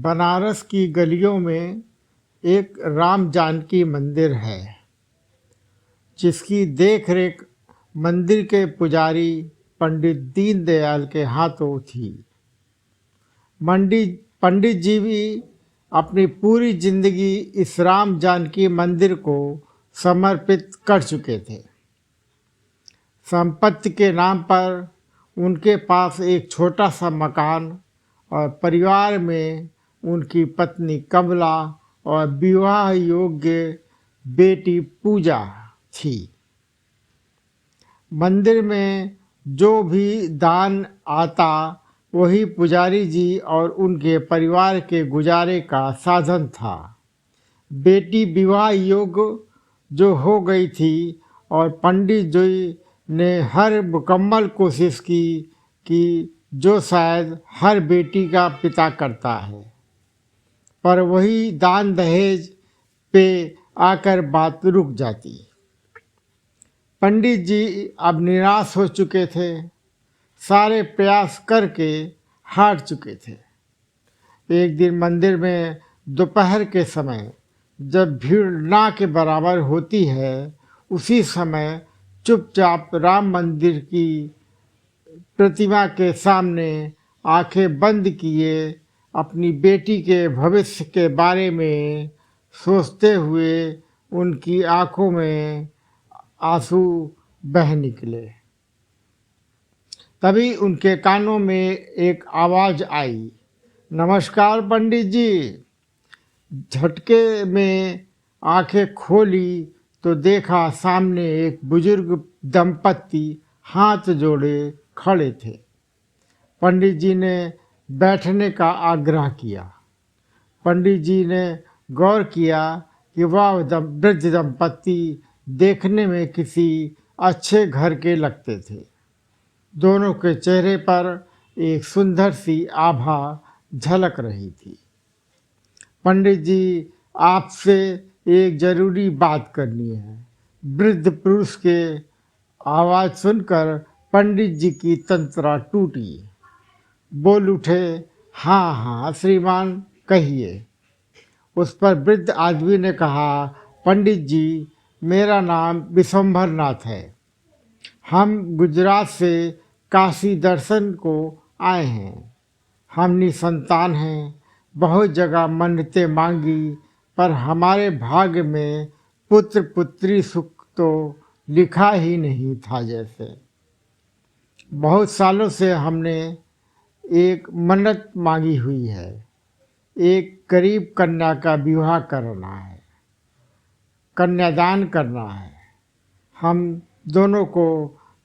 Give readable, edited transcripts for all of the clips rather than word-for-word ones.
बनारस की गलियों में एक राम जानकी मंदिर है, जिसकी देखरेख मंदिर के पुजारी पंडित दीनदयाल के हाथों थी। पंडित जी भी अपनी पूरी जिंदगी इस राम जानकी मंदिर को समर्पित कर चुके थे। संपत्ति के नाम पर उनके पास एक छोटा सा मकान और परिवार में उनकी पत्नी कमला और विवाह योग्य बेटी पूजा थी। मंदिर में जो भी दान आता वही पुजारी जी और उनके परिवार के गुजारे का साधन था। बेटी विवाह योग्य जो हो गई थी और पंडित जी ने हर मुकम्मल कोशिश की कि जो शायद हर बेटी का पिता करता है, पर वही दान दहेज पे आकर बात रुक जाती। पंडित जी अब निराश हो चुके थे, सारे प्रयास करके हार चुके थे। एक दिन मंदिर में दोपहर के समय जब भीड़ ना के बराबर होती है, उसी समय चुपचाप राम मंदिर की प्रतिमा के सामने आंखें बंद किए अपनी बेटी के भविष्य के बारे में सोचते हुए उनकी आंखों में आंसू बह निकले। तभी उनके कानों में एक आवाज़ आई, नमस्कार पंडित जी। झटके में आंखें खोली तो देखा सामने एक बुजुर्ग दंपत्ति हाथ जोड़े खड़े थे। पंडित जी ने बैठने का आग्रह किया। पंडित जी ने गौर किया कि वह वृद्ध दंपत्ति देखने में किसी अच्छे घर के लगते थे। दोनों के चेहरे पर एक सुंदर सी आभा झलक रही थी। पंडित जी, आपसे एक जरूरी बात करनी है। वृद्ध पुरुष के आवाज़ सुनकर पंडित जी की तंत्रा टूटी। बोल उठे, हाँ हाँ श्रीमान, कहिए। उस पर वृद्ध आदमी ने कहा, पंडित जी, मेरा नाम विशंभर नाथ है। हम गुजरात से काशी दर्शन को आए हैं। हम निसंतान हैं, बहुत जगह मन्नतें मांगी, पर हमारे भाग्य में पुत्र पुत्री सुख तो लिखा ही नहीं था। जैसे बहुत सालों से हमने एक मन्नत मांगी हुई है, एक गरीब कन्या का विवाह करना है, कन्यादान करना है। हम दोनों को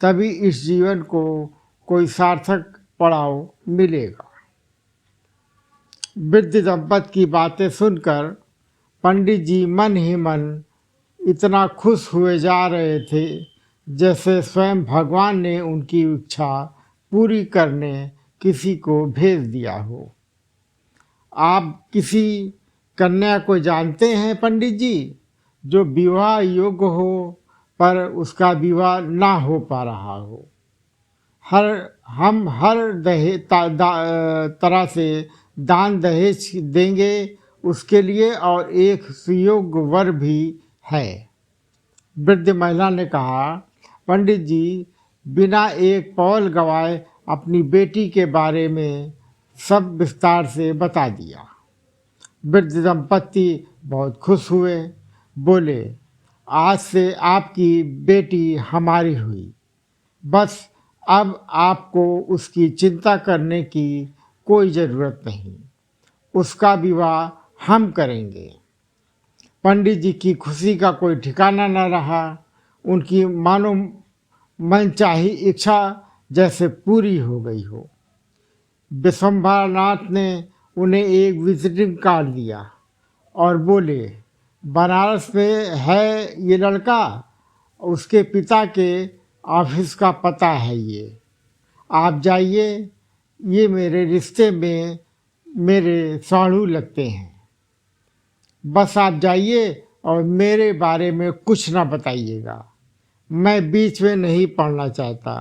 तभी इस जीवन को कोई सार्थक पड़ाव मिलेगा। वृद्ध दंपत की बातें सुनकर पंडित जी मन ही मन इतना खुश हुए जा रहे थे जैसे स्वयं भगवान ने उनकी इच्छा पूरी करने किसी को भेज दिया हो। आप किसी कन्या को जानते हैं पंडित जी, जो विवाह योग्य हो पर उसका विवाह ना हो पा रहा हो? हम हर तरह से दान दहेज देंगे उसके लिए, और एक सुयोग्य वर भी है। वृद्ध महिला ने कहा, पंडित जी, बिना एक पौल गवाए अपनी बेटी के बारे में सब विस्तार से बता दिया। वृद्ध दंपत्ति बहुत खुश हुए। बोले, आज से आपकी बेटी हमारी हुई। बस अब आपको उसकी चिंता करने की कोई ज़रूरत नहीं। उसका विवाह हम करेंगे। पंडित जी की खुशी का कोई ठिकाना न रहा। उनकी मानो मनचाही इच्छा जैसे पूरी हो गई हो। विशंभरनाथ ने उन्हें एक विजिटिंग कार्ड दिया और बोले, बनारस में है ये लड़का, उसके पिता के ऑफिस का पता है ये। आप जाइए, ये मेरे रिश्ते में मेरे साढ़ू लगते हैं। बस आप जाइए और मेरे बारे में कुछ ना बताइएगा, मैं बीच में नहीं पढ़ना चाहता।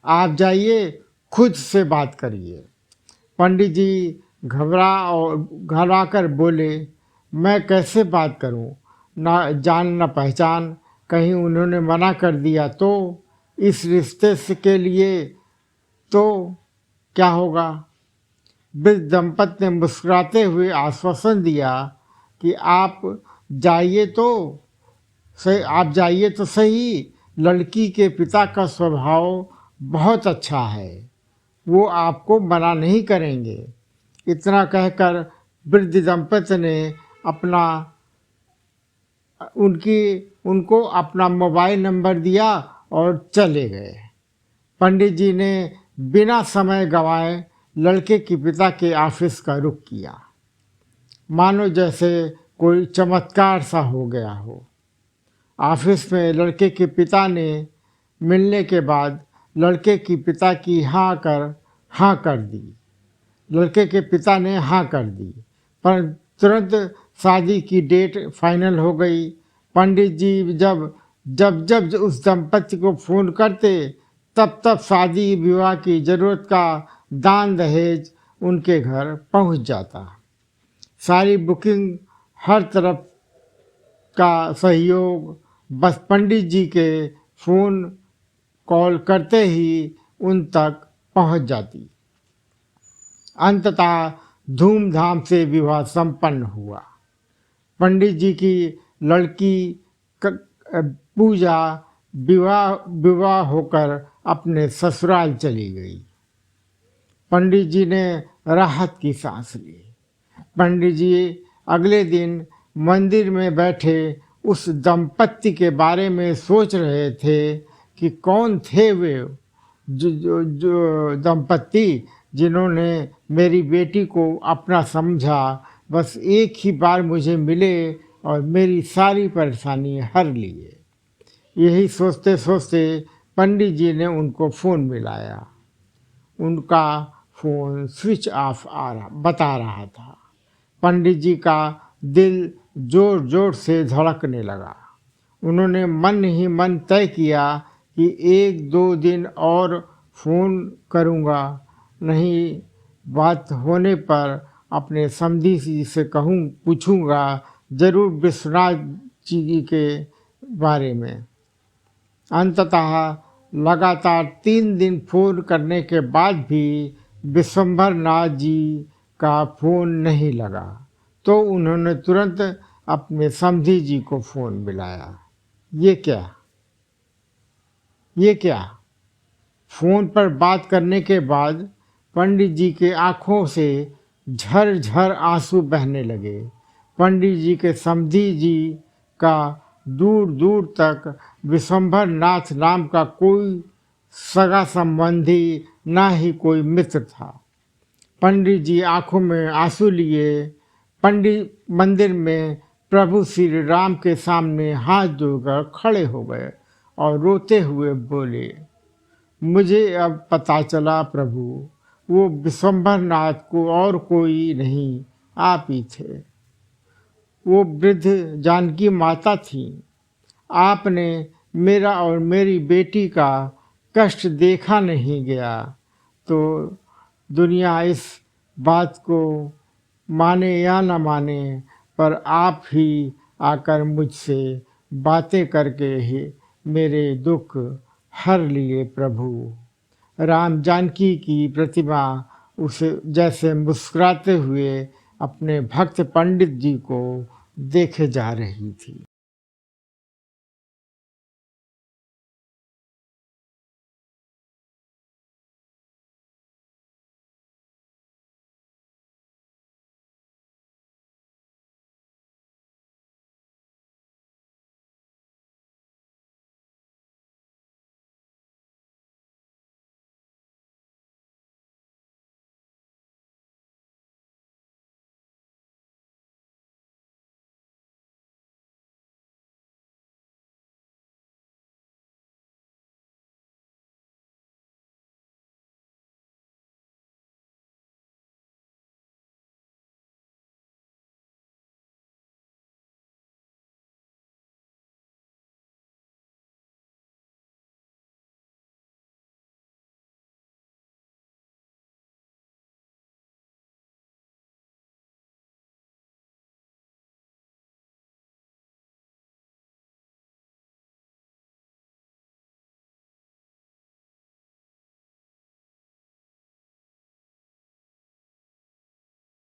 आप जाइए, खुद से बात करिए। पंडित जी घबरा कर बोले, मैं कैसे बात करूं? ना जान न पहचान, कहीं उन्होंने मना कर दिया तो इस रिश्ते से के लिए तो क्या होगा? वृद्ध दंपति ने मुस्कुराते हुए आश्वासन दिया कि आप जाइए तो सही। लड़की के पिता का स्वभाव बहुत अच्छा है, वो आपको मना नहीं करेंगे। इतना कहकर वृद्ध दंपति ने अपना उनको अपना मोबाइल नंबर दिया और चले गए। पंडित जी ने बिना समय गंवाए लड़के के पिता के ऑफिस का रुख किया, मानो जैसे कोई चमत्कार सा हो गया हो। ऑफिस में लड़के के पिता ने मिलने के बाद लड़के के पिता की हाँ कर दी। लड़के के पिता ने हाँ कर दी, पर तुरंत शादी की डेट फाइनल हो गई। पंडित जी जब उस दंपति को फ़ोन करते तब शादी विवाह की ज़रूरत का दान दहेज उनके घर पहुंच जाता। सारी बुकिंग, हर तरफ का सहयोग बस पंडित जी के फ़ोन कॉल करते ही उन तक पहुंच जाती। अंततः धूमधाम से विवाह संपन्न हुआ। पंडित जी की लड़की पूजा विवाह होकर अपने ससुराल चली गई। पंडित जी ने राहत की सांस ली। पंडित जी अगले दिन मंदिर में बैठे उस दंपत्ति के बारे में सोच रहे थे कि कौन थे वे जो दंपत्ति जिन्होंने मेरी बेटी को अपना समझा। बस एक ही बार मुझे मिले और मेरी सारी परेशानी हर लिए। यही सोचते सोचते पंडित जी ने उनको फ़ोन मिलाया। उनका फ़ोन स्विच ऑफ बता रहा था। पंडित जी का दिल जोर जोर से धड़कने लगा। उन्होंने मन ही मन तय किया कि 1-2 दिन और फ़ोन करूँगा, नहीं बात होने पर अपने समधी जी से पूछूँगा ज़रूर विश्वनाथ जी के बारे में। अंततः लगातार 3 दिन फ़ोन करने के बाद भी विश्वंभर नाथ जी का फ़ोन नहीं लगा, तो उन्होंने तुरंत अपने समधी जी को फ़ोन मिलाया। ये क्या? फ़ोन पर बात करने के बाद पंडित जी के आँखों से झरझर आंसू बहने लगे। पंडित जी के समधी जी का दूर दूर तक विश्वंभर नाथ नाम का कोई सगा संबंधी, ना ही कोई मित्र था। पंडित जी आंखों में आंसू लिए मंदिर में प्रभु श्री राम के सामने हाथ जोड़कर खड़े हो गए और रोते हुए बोले, मुझे अब पता चला प्रभु, वो विश्वंभर नाथ को और कोई नहीं, आप ही थे। वो वृद्ध जानकी माता थी। आपने मेरा और मेरी बेटी का कष्ट देखा नहीं गया तो दुनिया इस बात को माने या न माने, पर आप ही आकर मुझसे बातें करके ही मेरे दुख हर लिए प्रभु। राम जानकी की प्रतिमा उसे जैसे मुस्कुराते हुए अपने भक्त पंडित जी को देखे जा रही थी।